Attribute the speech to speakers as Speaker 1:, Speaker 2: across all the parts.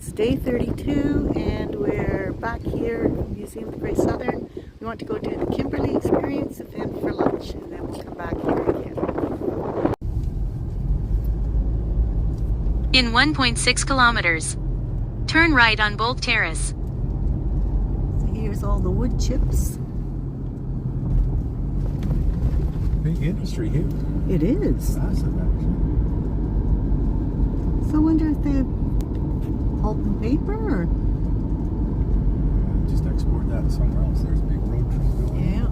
Speaker 1: It's day 32 and we're back here at the Museum of the Great Southern. We want to go do the Kimberly experience and then for lunch, and then we'll come back here again.
Speaker 2: In 1.6 kilometers, turn right on Bolt Terrace.
Speaker 1: So here's all the wood chips.
Speaker 3: Big industry here.
Speaker 1: It is.
Speaker 3: Massive, actually.
Speaker 1: So I wonder if they have pulp and paper or...
Speaker 3: Just export that somewhere else. There's a big road trip going.
Speaker 1: Yeah.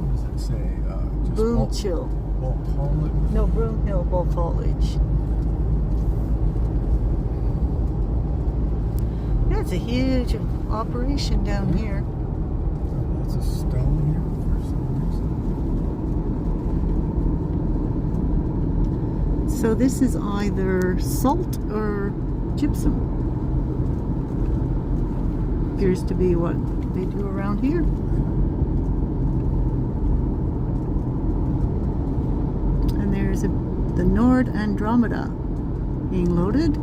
Speaker 3: What does it say? Just
Speaker 1: Boom chill.
Speaker 3: Bulk haulage?
Speaker 1: No, Broom Hill bulk haulage. Yeah, it's a huge operation down here.
Speaker 3: Lots of stone here for some reason.
Speaker 1: So this is either salt or gypsum. Appears to be what they do around here. And there's the Nord Andromeda being loaded.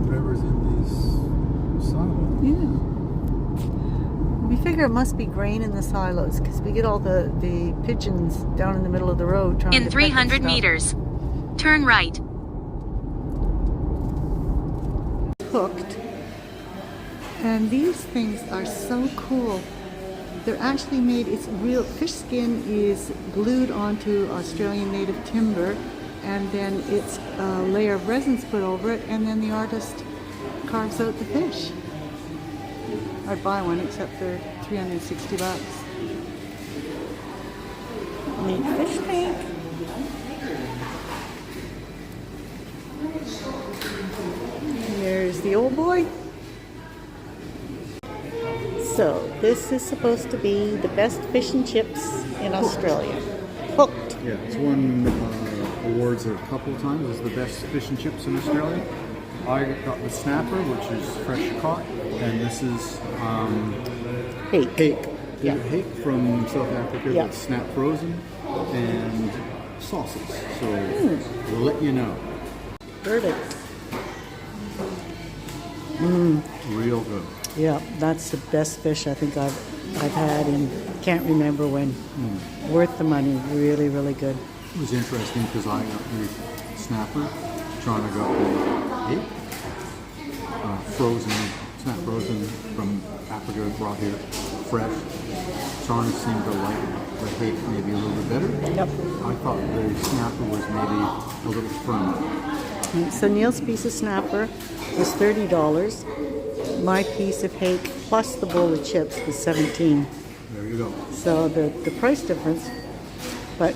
Speaker 3: Whatever's in these silos.
Speaker 1: Yeah. We figure it must be grain in the silos because we get all the pigeons down in the middle of the road trying to
Speaker 2: In 300 meters, turn right.
Speaker 1: Hooked. And these things are so cool. They're actually made, it's real, fish skin is glued onto Australian native timber, and then it's a layer of resins put over it, and then the artist carves out the fish. I'd buy one, except they're $360. Neat fish tank. There's the old boy. So this is supposed to be the best fish and chips in Australia. Hooked.
Speaker 4: Yeah, it's won awards a couple of times as the best fish and chips in Australia. I got the snapper, which is fresh caught, and this is
Speaker 1: Hake.
Speaker 4: hake.
Speaker 1: Yeah.
Speaker 4: Hake from South Africa
Speaker 1: Yeah.
Speaker 4: that's snap frozen and sauces. So we'll let you know.
Speaker 1: Verdict.
Speaker 4: Real good.
Speaker 1: Yeah, that's the best fish I think I've had in can't remember when. Worth the money. Really, really good.
Speaker 4: It was interesting because I got the snapper, China got the hake, snap frozen from Africa, brought here fresh. China seemed to like the hake maybe a little bit better.
Speaker 1: Yep.
Speaker 4: I thought the snapper was maybe a little firmer.
Speaker 1: So Neil's piece of snapper was $30. My piece of hake plus the bowl of chips was $17.
Speaker 4: There you go.
Speaker 1: So the price difference, but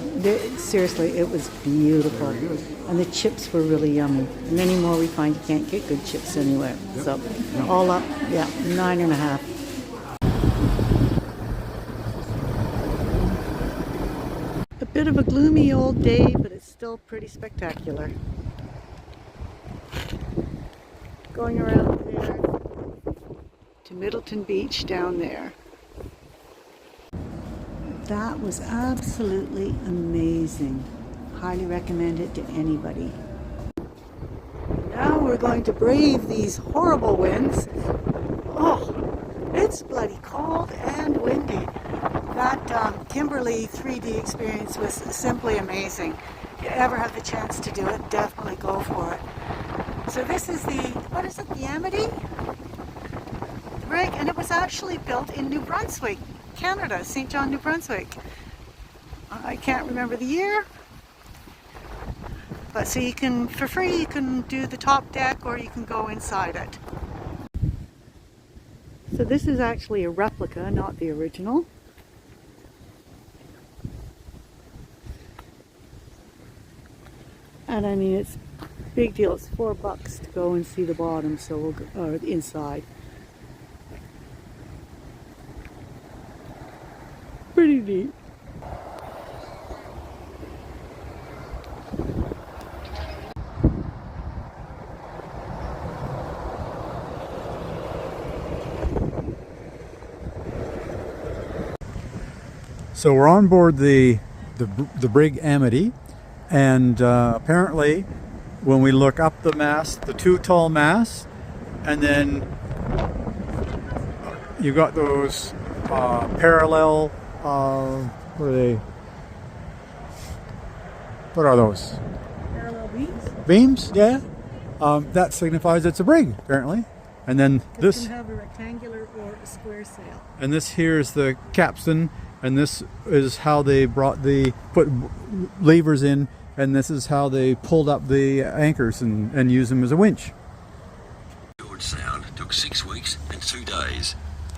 Speaker 1: seriously, it was beautiful.
Speaker 4: Very good.
Speaker 1: And the chips were really yummy. And anymore we find you can't get good chips anywhere.
Speaker 4: Yep.
Speaker 1: So
Speaker 4: No.
Speaker 1: all up, yeah, 9.5. A bit of a gloomy old day, but it's still pretty spectacular. Going around there to Middleton Beach down there. That was absolutely amazing. Highly recommend it to anybody. Now we're going to brave these horrible winds. Oh, it's bloody cold and windy. That Kimberly 3D experience was simply amazing. If you ever have the chance to do it, definitely go for it. So this is the, what is it, the Amity? The Brig, and it was actually built in New Brunswick, Canada, St. John, New Brunswick. I can't remember the year, but so you can, for free, you can do the top deck or you can go inside it. So this is actually a replica, not the original. And I mean, it's a big deal. It's $4 to go and see the bottom, so we'll go, or the inside. Pretty neat.
Speaker 4: So we're on board the Brig Amity, and apparently when we look up the mast, the two tall masts, and then you got those parallel, what are they? What are those?
Speaker 1: Parallel beams?
Speaker 4: Beams, yeah. That signifies it's a brig, apparently. And then this.
Speaker 1: It can have a rectangular or a square sail.
Speaker 4: And this here is the capstan, and this is how they put levers in, and this is how they pulled up the anchors and used them as a winch.
Speaker 5: George Sound took 6 weeks and 2 days.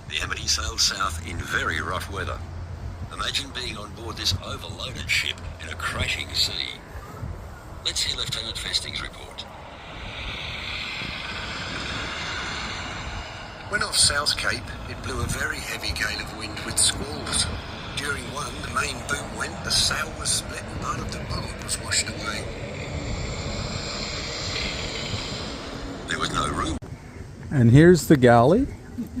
Speaker 5: The Amity sailed south in very rough weather. Imagine being on board this overloaded ship in a crashing sea. Let's hear Lieutenant Festing's report. When off South Cape, it blew a very heavy gale of wind with squalls. During one, the main boom went, the sail was split and part of the boat was washed away. There was no room.
Speaker 4: And here's the galley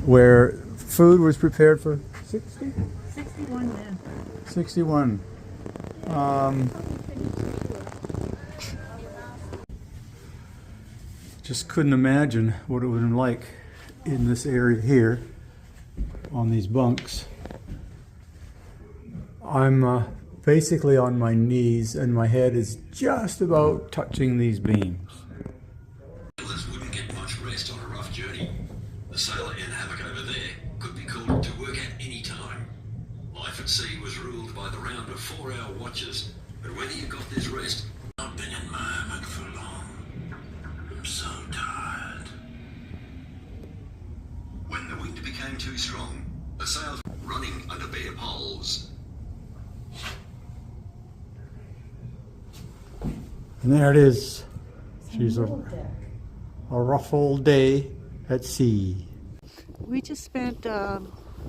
Speaker 4: where food was prepared for 60?
Speaker 1: 61 men.
Speaker 4: 61. Just couldn't imagine what it would have been like in this area here on these bunks. I'm basically on my knees and my head is just about touching these beams.
Speaker 5: Sailors wouldn't get much rest on a rough journey. The sailor in havoc over there could be called to work at any time. Life at sea was ruled by the round of 4-hour watches, but whether you got this rest, I've been in my hammock for long. I'm so tired. When the wind became too strong, the sails were running under bare poles.
Speaker 4: And there it is. She's a rough old day at sea.
Speaker 1: We just spent a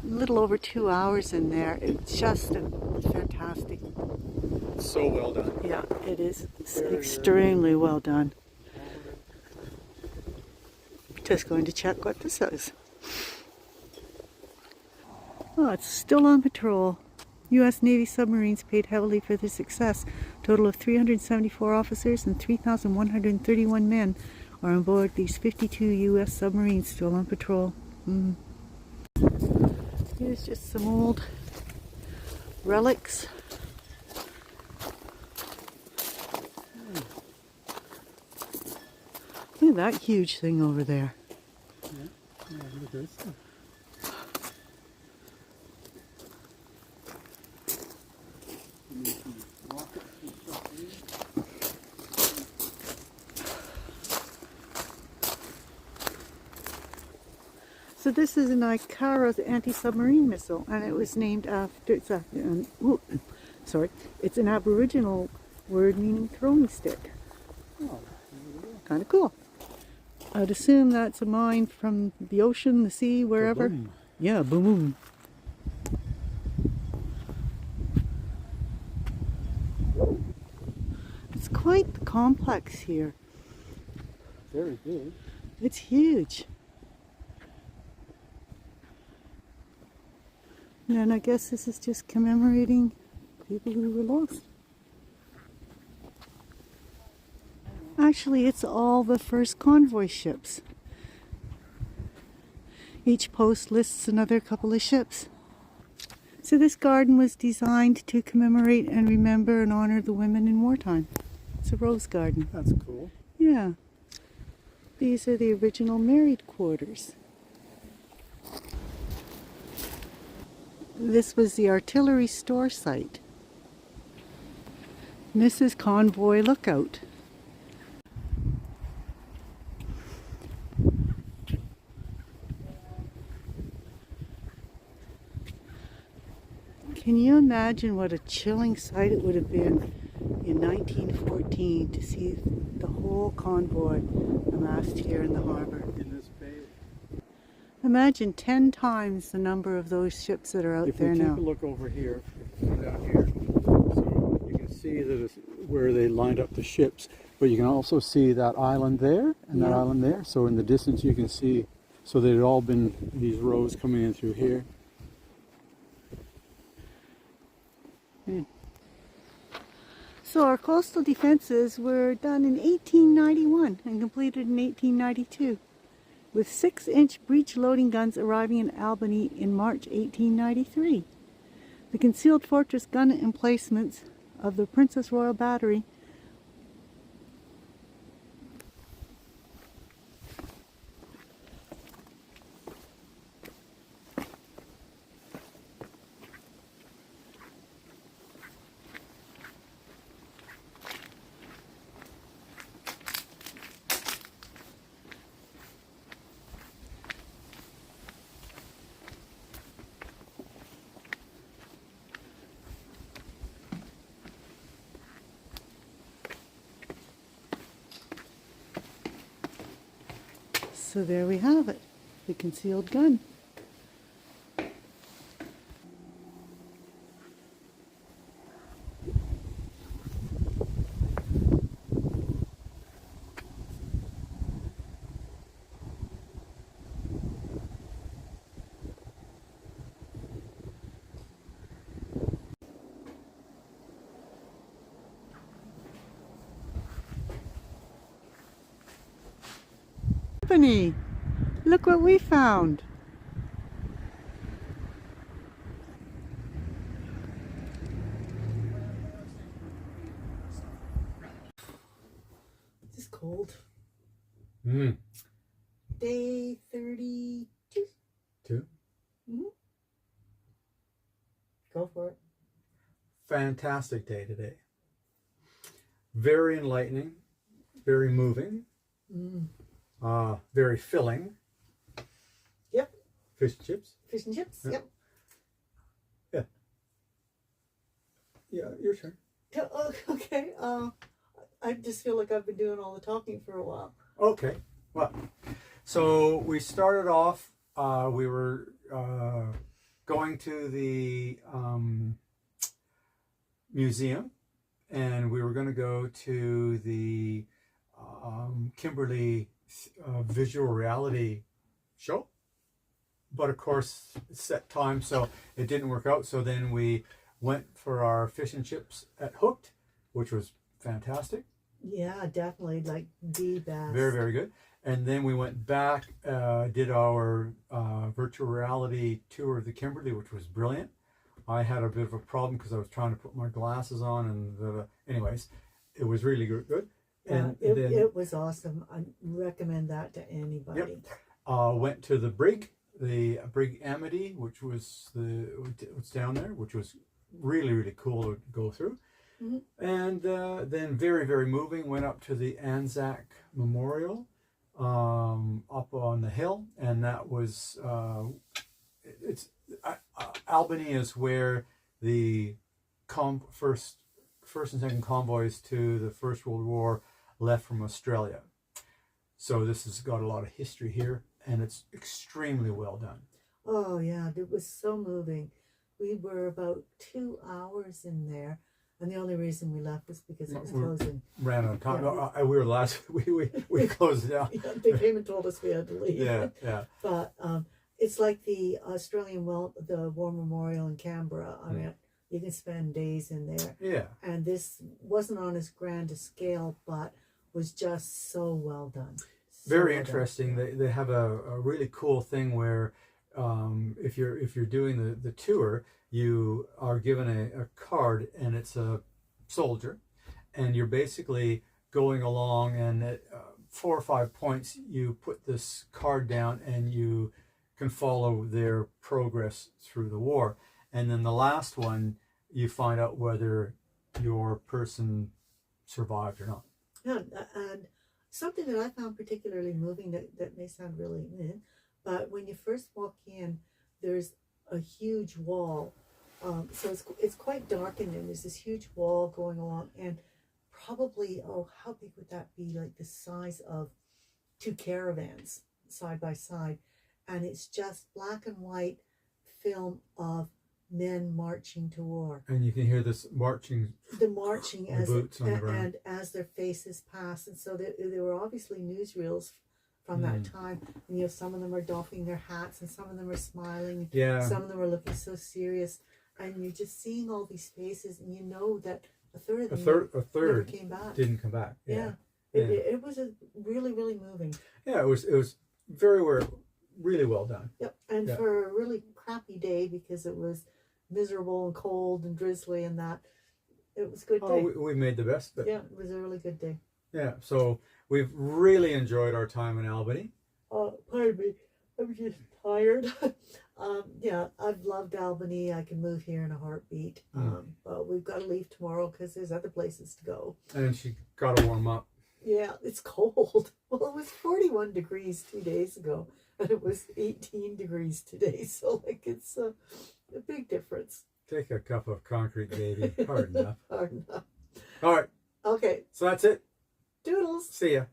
Speaker 1: little over 2 hours in there. It's just fantastic.
Speaker 4: So well done.
Speaker 1: Yeah, it is. It's extremely well done. Just going to check what this is. Oh, it's still on patrol. U.S. Navy submarines paid heavily for their success. Total of 374 officers and 3,131 men are on board these 52 U.S. submarines still on patrol. Here's just some old relics. Look at that huge thing over there.
Speaker 4: Yeah, look at this stuff.
Speaker 1: So this is an Ikaros anti-submarine missile, and it was named after, it's an Aboriginal word meaning throwing stick.
Speaker 4: Oh,
Speaker 1: Kind of cool. I'd assume that's a mine from the ocean, the sea, wherever.
Speaker 4: Boom.
Speaker 1: Yeah, boom boom. It's quite the complex here.
Speaker 4: Very big.
Speaker 1: It's huge. And I guess this is just commemorating people who were lost. Actually, it's all the first convoy ships. Each post lists another couple of ships. So this garden was designed to commemorate and remember and honor the women in wartime. It's a rose garden.
Speaker 4: That's cool.
Speaker 1: Yeah. These are the original married quarters. This was the artillery store site. And this is Convoy Lookout. Can you imagine what a chilling sight it would have been in 1914 to see the whole convoy amassed here in the harbor?
Speaker 4: In this bay.
Speaker 1: Imagine 10 times the number of those ships that are out there
Speaker 4: If we
Speaker 1: now.
Speaker 4: take a look over here, down here, so you can see that it's where they lined up the ships, but you can also see that island there and that
Speaker 1: Yeah.
Speaker 4: island there. So in the distance you can see, so they'd all been these rows coming in through here.
Speaker 1: So our coastal defenses were done in 1891 and completed in 1892, with 6-inch breech loading guns arriving in Albany in March 1893. The concealed fortress gun emplacements of the Princess Royal Battery So there we have it, the concealed gun. Company, look what we found. This is cold. Day 32.
Speaker 4: 2.
Speaker 1: Go for it.
Speaker 4: Fantastic day today. Very enlightening, very moving, very filling.
Speaker 1: Yep.
Speaker 4: Fish and chips.
Speaker 1: Fish and chips.
Speaker 4: Yeah.
Speaker 1: Yep.
Speaker 4: Yeah. Yeah, your turn.
Speaker 1: Oh, okay. I just feel like I've been doing all the talking for a while.
Speaker 4: Okay. Well, so we started off. We were going to the museum, and we were going to go to the Kimberly visual reality show, but of course it's set time, so it didn't work out. So then we went for our fish and chips at Hooked, which was fantastic.
Speaker 1: Yeah, definitely, like the best.
Speaker 4: Very, very good. And then we went back, did our virtual reality tour of the Kimberly, which was brilliant. I had a bit of a problem because I was trying to put my glasses on, and anyways, it was really good.
Speaker 1: Yeah,
Speaker 4: And
Speaker 1: it was awesome. I recommend that to anybody.
Speaker 4: Yep. Went to the Brig Amity, which was what's down there, which was really, really cool to go through. And then very, very moving, went up to the Anzac Memorial up on the hill, and that was Albany is where the first and second convoys to the First World War left from Australia. So this has got a lot of history here, and it's extremely well done.
Speaker 1: Oh yeah, it was so moving. We were about 2 hours in there, and the only reason we left was because it was closing.
Speaker 4: Ran out of time.
Speaker 1: Yeah.
Speaker 4: We were last. We closed it down.
Speaker 1: Yeah, they came and told us we had to leave.
Speaker 4: Yeah.
Speaker 1: But it's like the Australian the War Memorial in Canberra. I mean, you can spend days in there.
Speaker 4: Yeah.
Speaker 1: And this wasn't on as grand a scale, but was just so well done.
Speaker 4: Very interesting. They have a really cool thing where if you're doing the tour, you are given a card, and it's a soldier, and you're basically going along, and at 4 or 5 points you put this card down, and you can follow their progress through the war. And then the last one, you find out whether your person survived or not.
Speaker 1: Yeah, and something that I found particularly moving that may sound really but when you first walk in, there's a huge wall. So it's quite dark in there. There's this huge wall going along, and probably, how big would that be? Like the size of 2 caravans side by side. And it's just black and white film of men marching to war.
Speaker 4: And you can hear this marching.
Speaker 1: The marching as
Speaker 4: boots on the ground.
Speaker 1: and as their faces pass, and so there were obviously newsreels from that time. And some of them are doffing their hats, and some of them are smiling.
Speaker 4: Yeah.
Speaker 1: Some of them are looking so serious. and you're just seeing all these faces, and you know that a third of them
Speaker 4: A
Speaker 1: never
Speaker 4: third
Speaker 1: came back.
Speaker 4: didn't come back.
Speaker 1: Yeah.
Speaker 4: Yeah.
Speaker 1: It was a really, really moving.
Speaker 4: Yeah, it was really well done.
Speaker 1: Yep. And
Speaker 4: Yeah.
Speaker 1: for a really crappy day, because it was miserable and cold and drizzly and that, it was a good day.
Speaker 4: We made the best of it.
Speaker 1: Yeah, it was a really good day.
Speaker 4: Yeah, so we've really enjoyed our time in Albany.
Speaker 1: Pardon me, I'm just tired. Yeah, I've loved Albany. I can move here in a heartbeat. But we've got to leave tomorrow because there's other places to go.
Speaker 4: And she got to warm up.
Speaker 1: Yeah, it's cold. Well, it was 41 degrees 2 days ago, and it was 18 degrees today. So, like, it's a big difference.
Speaker 4: Take a cup of concrete, baby. Hard enough.
Speaker 1: Hard enough.
Speaker 4: All right,
Speaker 1: Okay,
Speaker 4: so that's it.
Speaker 1: doodles.
Speaker 4: See ya.